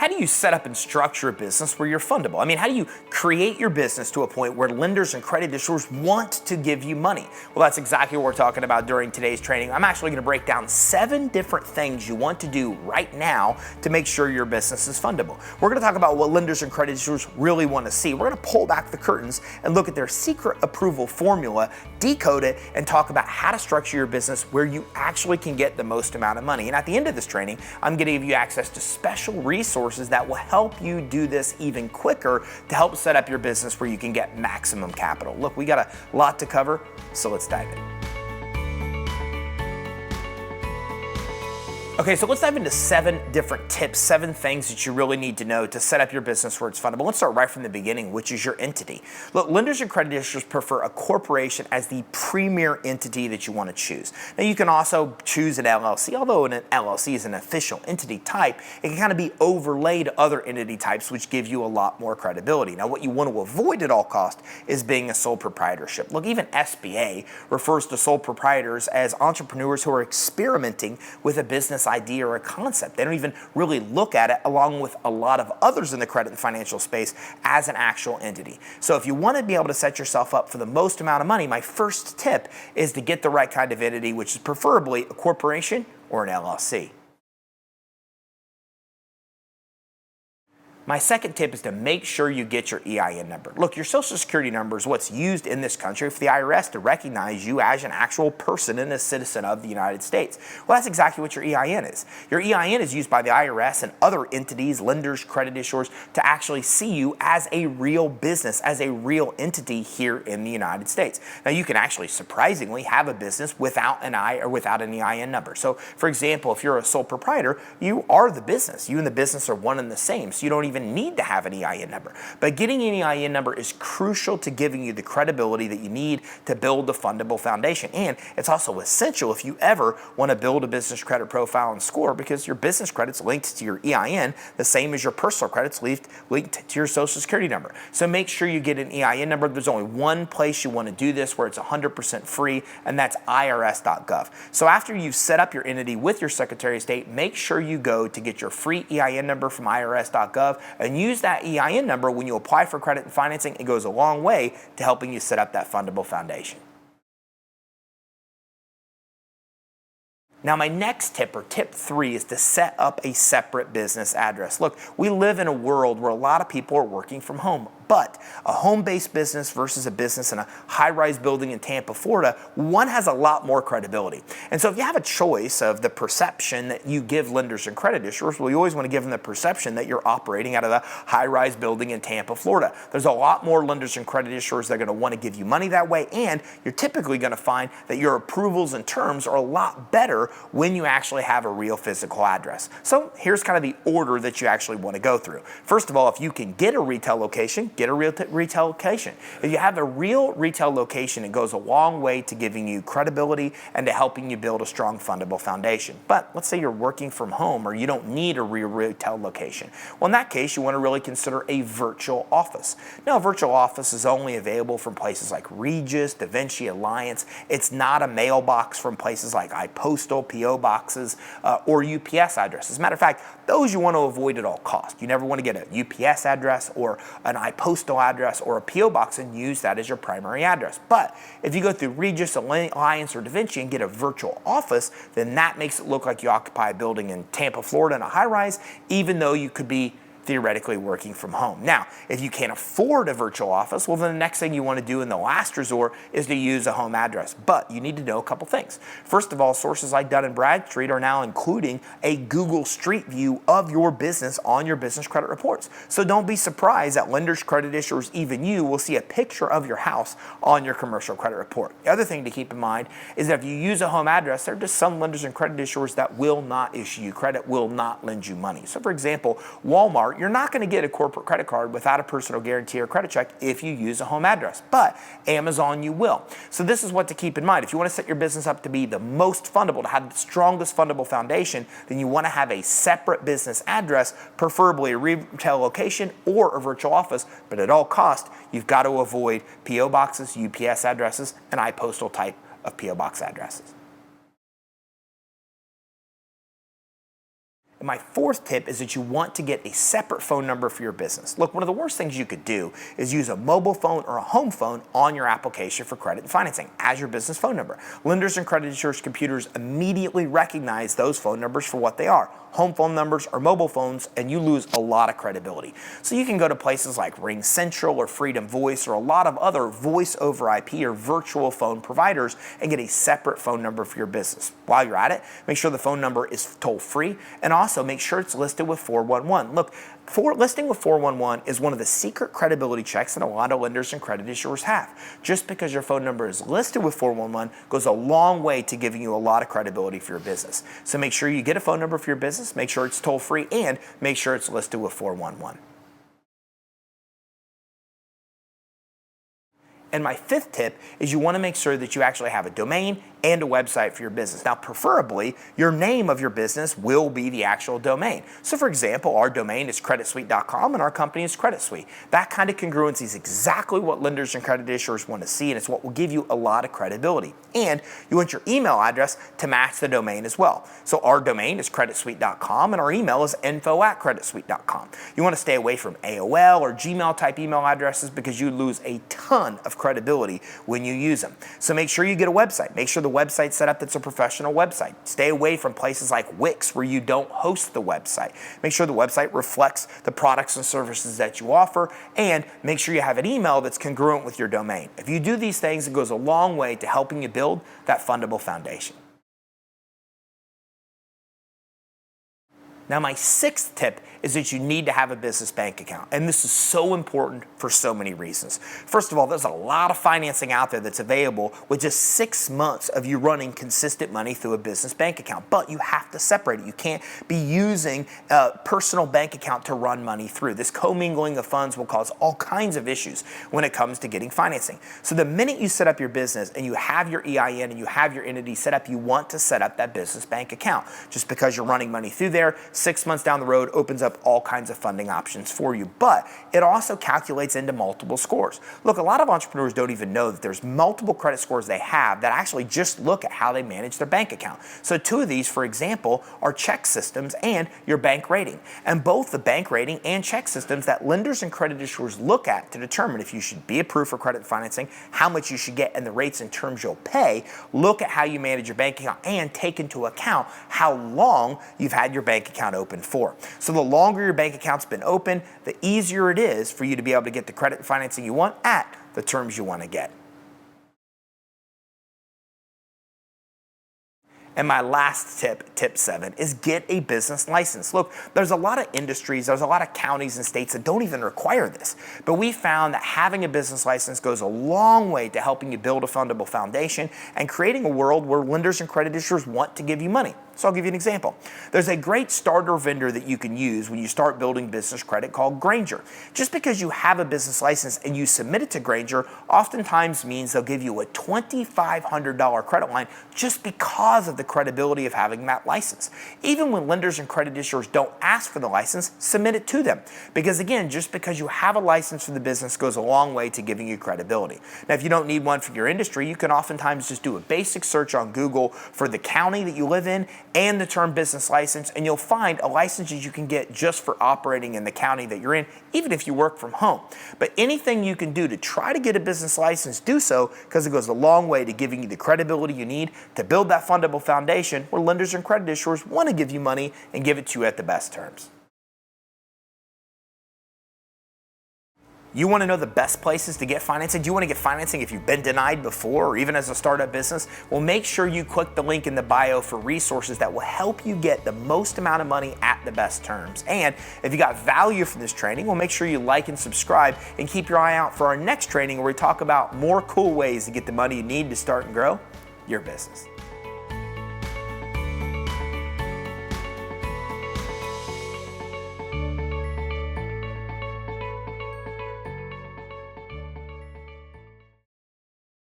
how do you set up and structure a business where you're fundable? I mean, how do you create your business to a point where lenders and credit issuers want to give you money? Well, that's exactly what we're talking about during today's training. I'm actually going to break down 7 different things you want to do right now to make sure your business is fundable. We're going to talk about what lenders and credit issuers really want to see. We're going to pull back the curtains and look at their secret approval formula, decode it, and talk about how to structure your business where you actually can get the most amount of money. And at the end of this training, I'm going to give you access to special resources that will help you do this even quicker to help set up your business where you can get maximum capital. Look, we got a lot to cover, so let's dive in. Okay, so let's dive into 7 different tips, 7 things that you really need to know to set up your business where it's fundable. Let's start right from the beginning, which is your entity. Look, lenders and credit issuers prefer a corporation as the premier entity that you want to choose. Now, you can also choose an LLC, although an LLC is an official entity type, it can kind of be overlaid to other entity types, which give you a lot more credibility. Now, what you want to avoid at all costs is being a sole proprietorship. Look, even SBA refers to sole proprietors as entrepreneurs who are experimenting with a business idea or a concept. They don't even really look at it, along with a lot of others in the credit and financial space, as an actual entity. So if you want to be able to set yourself up for the most amount of money, my first tip is to get the right kind of entity, which is preferably a corporation or an LLC. My second tip is to make sure you get your EIN number. Look, your Social Security number is what's used in this country for the IRS to recognize you as an actual person and a citizen of the United States. Well, that's exactly what your EIN is. Your EIN is used by the IRS and other entities, lenders, credit issuers, to actually see you as a real business, as a real entity here in the United States. Now, you can actually surprisingly have a business without an I or without an EIN number. So, for example, if you're a sole proprietor, you are the business. You and the business are one and the same, so you don't even need to have an EIN number. But getting an EIN number is crucial to giving you the credibility that you need to build the fundable foundation. And it's also essential if you ever want to build a business credit profile and score, because your business credit's linked to your EIN, the same as your personal credit's linked to your Social Security number. So make sure you get an EIN number. There's only one place you want to do this where it's 100% free, and that's irs.gov. So after you've set up your entity with your Secretary of State, make sure you go to get your free EIN number from irs.gov and use that EIN number when you apply for credit and financing. It goes a long way to helping you set up that fundable foundation. Now, my next tip, or tip 3, is to set up a separate business address. Look, we live in a world where a lot of people are working from home. But a home-based business versus a business in a high-rise building in Tampa, Florida, one has a lot more credibility. And so if you have a choice of the perception that you give lenders and credit issuers, well, you always want to give them the perception that you're operating out of a high-rise building in Tampa, Florida. There's a lot more lenders and credit issuers that are going to want to give you money that way, and you're typically going to find that your approvals and terms are a lot better when you actually have a real physical address. So here's kind of the order that you actually want to go through. First of all, if you can get a retail location, get a real retail location. If you have a real retail location, it goes a long way to giving you credibility and to helping you build a strong fundable foundation. But let's say you're working from home or you don't need a real retail location. Well, in that case, you want to really consider a virtual office. Now, a virtual office is only available from places like Regis, DaVinci, Alliance. It's not a mailbox from places like iPostal, PO boxes, or UPS addresses. As a matter of fact, those you want to avoid at all costs. You never want to get a UPS address or an iPostal address or a PO box and use that as your primary address. But if you go through Regis, Alliance, or DaVinci and get a virtual office, then that makes it look like you occupy a building in Tampa, Florida in a high-rise, even though you could be theoretically working from home. Now, if you can't afford a virtual office, well, then the next thing you want to do in the last resort is to use a home address. But you need to know a couple things. First of all, sources like Dun & Bradstreet are now including a Google Street View of your business on your business credit reports. So don't be surprised that lenders, credit issuers, even you, will see a picture of your house on your commercial credit report. The other thing to keep in mind is that if you use a home address, there are just some lenders and credit issuers that will not issue you credit, will not lend you money. So for example, Walmart, you're not going to get a corporate credit card without a personal guarantee or credit check if you use a home address, but Amazon you will. So this is what to keep in mind. If you want to set your business up to be the most fundable, to have the strongest fundable foundation, then you want to have a separate business address, preferably a retail location or a virtual office, but at all costs, you've got to avoid PO boxes, UPS addresses, and iPostal type of PO box addresses. And my fourth tip is that you want to get a separate phone number for your business. Look, one of the worst things you could do is use a mobile phone or a home phone on your application for credit and financing as your business phone number. Lenders and creditors' computers immediately recognize those phone numbers for what they are. Home phone numbers or mobile phones, and you lose a lot of credibility. So you can go to places like Ring Central or Freedom Voice or a lot of other voice over IP or virtual phone providers and get a separate phone number for your business. While you're at it, make sure the phone number is toll free and also make sure it's listed with 411. Look, listing with 411 is one of the secret credibility checks that a lot of lenders and credit issuers have. Just because your phone number is listed with 411 goes a long way to giving you a lot of credibility for your business. So make sure you get a phone number for your business, make sure it's toll free, and make sure it's listed with 411. And my fifth tip is you want to make sure that you actually have a domain and a website for your business. Now, preferably, your name of your business will be the actual domain. So for example, our domain is creditsuite.com and our company is Credit Suite. That kind of congruency is exactly what lenders and credit issuers want to see, and it's what will give you a lot of credibility. And you want your email address to match the domain as well. So our domain is creditsuite.com and our email is info@creditsuite.com. You want to stay away from AOL or Gmail type email addresses because you lose a ton of credibility when you use them. So make sure you get a website. Make sure the website set up that's a professional website. Stay away from places like Wix where you don't host the website. Make sure the website reflects the products and services that you offer, and make sure you have an email that's congruent with your domain. If you do these things, it goes a long way to helping you build that fundable foundation. Now, my sixth tip is that you need to have a business bank account. And this is so important for so many reasons. First of all, there's a lot of financing out there that's available with just 6 months of you running consistent money through a business bank account. But you have to separate it. You can't be using a personal bank account to run money through. This commingling of funds will cause all kinds of issues when it comes to getting financing. So the minute you set up your business and you have your EIN and you have your entity set up, you want to set up that business bank account. Just because you're running money through there, 6 months down the road opens up all kinds of funding options for you, but it also calculates into multiple scores. Look, a lot of entrepreneurs don't even know that there's multiple credit scores they have that actually just look at how they manage their bank account. So 2 of these, for example, are check systems and your bank rating. And both the bank rating and check systems that lenders and credit issuers look at to determine if you should be approved for credit financing, how much you should get, and the rates and terms you'll pay, look at how you manage your bank account and take into account how long you've had your bank account open for. So the longer your bank account's been open, the easier it is for you to be able to get the credit financing you want at the terms you want to get. And my last tip, tip 7, is get a business license. Look, there's a lot of industries, there's a lot of counties and states that don't even require this. But we found that having a business license goes a long way to helping you build a fundable foundation and creating a world where lenders and credit issuers want to give you money. So I'll give you an example. There's a great starter vendor that you can use when you start building business credit called Granger. Just because you have a business license and you submit it to Granger oftentimes means they'll give you a $2,500 credit line just because of the credibility of having that license. Even when lenders and credit issuers don't ask for the license, submit it to them. Because again, just because you have a license for the business goes a long way to giving you credibility. Now, if you don't need one for your industry, you can oftentimes just do a basic search on Google for the county that you live in and the term business license, and you'll find a license that you can get just for operating in the county that you're in, even if you work from home. But anything you can do to try to get a business license, do so, because it goes a long way to giving you the credibility you need to build that fundable foundation where lenders and credit issuers want to give you money and give it to you at the best terms. You want to know the best places to get financing? Do you want to get financing if you've been denied before or even as a startup business? Well, make sure you click the link in the bio for resources that will help you get the most amount of money at the best terms. And if you got value from this training, well, make sure you like and subscribe and keep your eye out for our next training where we talk about more cool ways to get the money you need to start and grow your business.